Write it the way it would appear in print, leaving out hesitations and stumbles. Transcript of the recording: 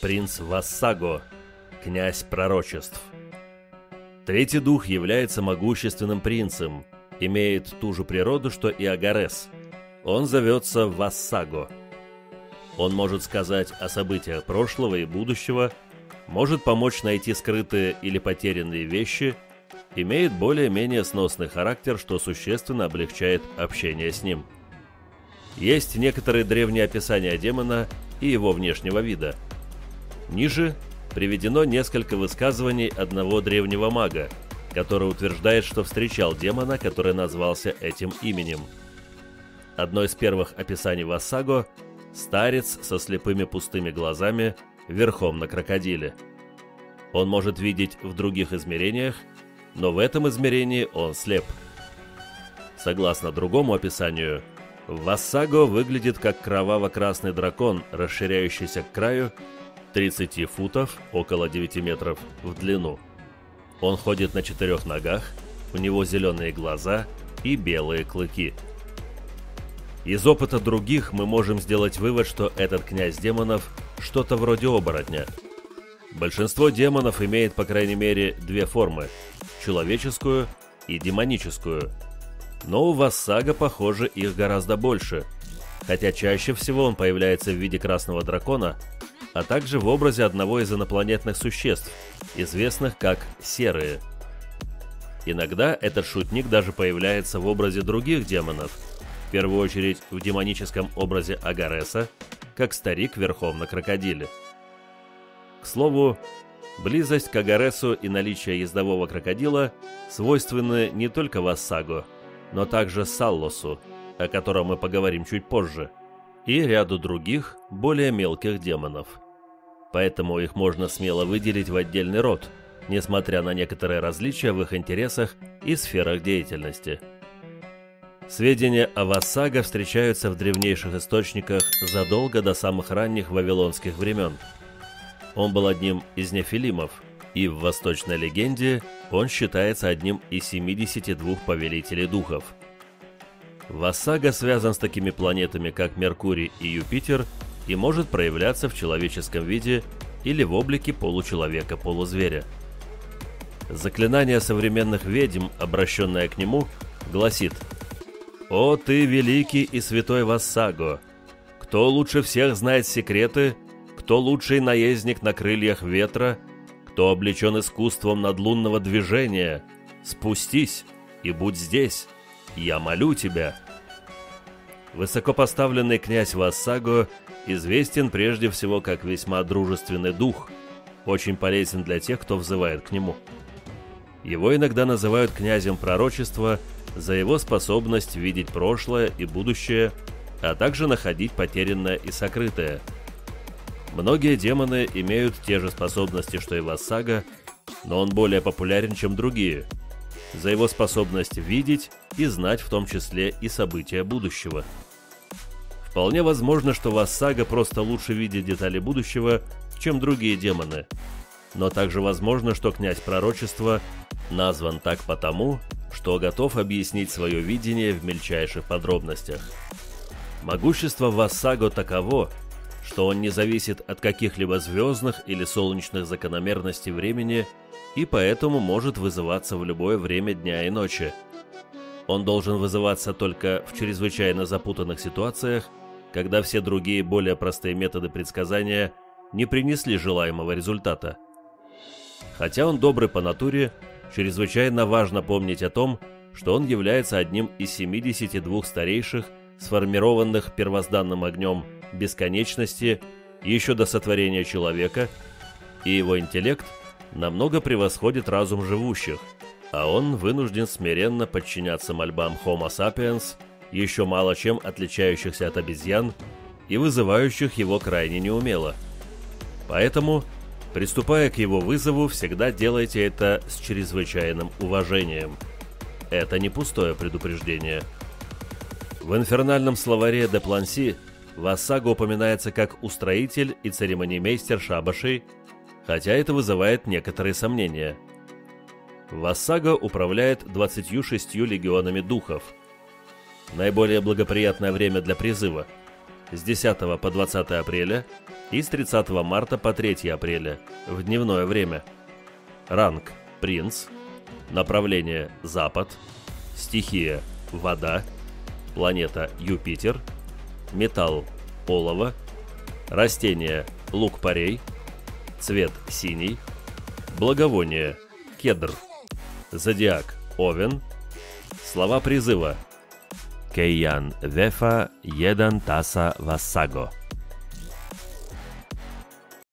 принц Вассаго, князь пророчеств. Третий дух является могущественным принцем, имеет ту же природу, что и Агарес. Он зовется Вассаго. Он может сказать о событиях прошлого и будущего, может помочь найти скрытые или потерянные вещи, имеет более-менее сносный характер, что существенно облегчает общение с ним. Есть некоторые древние описания демона и его внешнего вида. Ниже приведено несколько высказываний одного древнего мага, который утверждает, что встречал демона, который назвался этим именем. Одно из первых описаний Вассаго – старец со слепыми пустыми глазами, верхом на крокодиле. Он может видеть в других измерениях, но в этом измерении он слеп. Согласно другому описанию, Вассаго выглядит как кроваво-красный дракон, расширяющийся к краю 30 футов, около 9 метров, в длину. Он ходит на 4 ногах, у него зеленые глаза и белые клыки. Из опыта других мы можем сделать вывод, что этот князь демонов – что-то вроде оборотня. Большинство демонов имеет, по крайней мере, две формы – человеческую и демоническую. Но у Вассаго, похоже, их гораздо больше, хотя чаще всего он появляется в виде красного дракона, а также в образе одного из инопланетных существ, известных как серые. Иногда этот шутник даже появляется в образе других демонов, в первую очередь в демоническом образе Агареса, как старик верхом на крокодиле. К слову, близость к Агаресу и наличие ездового крокодила свойственны не только Вассаго, но также Саллосу, о котором мы поговорим чуть позже, и ряду других, более мелких демонов. Поэтому их можно смело выделить в отдельный род, несмотря на некоторые различия в их интересах и сферах деятельности. Сведения о Вассаго встречаются в древнейших источниках задолго до самых ранних вавилонских времен. Он был одним из нефилимов, и в восточной легенде он считается одним из 72 повелителей духов. Вассаго связан с такими планетами, как Меркурий и Юпитер, и может проявляться в человеческом виде или в облике получеловека-полузверя. Заклинание современных ведьм, обращенное к нему, гласит: «О ты, великий и святой Вассаго! Кто лучше всех знает секреты, кто лучший наездник на крыльях ветра, кто облечен искусством надлунного движения, спустись и будь здесь, я молю тебя». Высокопоставленный князь Вассаго известен прежде всего как весьма дружественный дух, очень полезен для тех, кто взывает к нему. Его иногда называют князем пророчества за его способность видеть прошлое и будущее, а также находить потерянное и сокрытое. Многие демоны имеют те же способности, что и Вассаго, но он более популярен, чем другие, за его способность видеть и знать в том числе и события будущего. Вполне возможно, что Вассаго просто лучше видит детали будущего, чем другие демоны, но также возможно, что князь пророчества назван так потому, что готов объяснить свое видение в мельчайших подробностях. Могущество Вассаго таково, что он не зависит от каких-либо звездных или солнечных закономерностей времени и поэтому может вызываться в любое время дня и ночи. Он должен вызываться только в чрезвычайно запутанных ситуациях, когда все другие более простые методы предсказания не принесли желаемого результата. Хотя он добрый по натуре, чрезвычайно важно помнить о том, что он является одним из 72 старейших, сформированных первозданным огнем бесконечности еще до сотворения человека, и его интеллект намного превосходит разум живущих, а он вынужден смиренно подчиняться мольбам Homo sapiens, еще мало чем отличающихся от обезьян и вызывающих его крайне неумело. Поэтому, приступая к его вызову, всегда делайте это с чрезвычайным уважением. Это не пустое предупреждение. В инфернальном словаре де Планси Вассаго упоминается как устроитель и церемониймейстер шабашей, хотя это вызывает некоторые сомнения. Вассаго управляет 26 легионами духов. Наиболее благоприятное время для призыва с 10 по 20 апреля и с 30 марта по 3 апреля в дневное время. Ранг – принц. Направление – запад. Стихия – вода. Планета – Юпитер. Металл – олово. Растение – лук-порей. Цвет – синий. Благовоние – кедр. Зодиак – Овен. Слова призыва: Кейян Вефа Едан Таса Вассаго.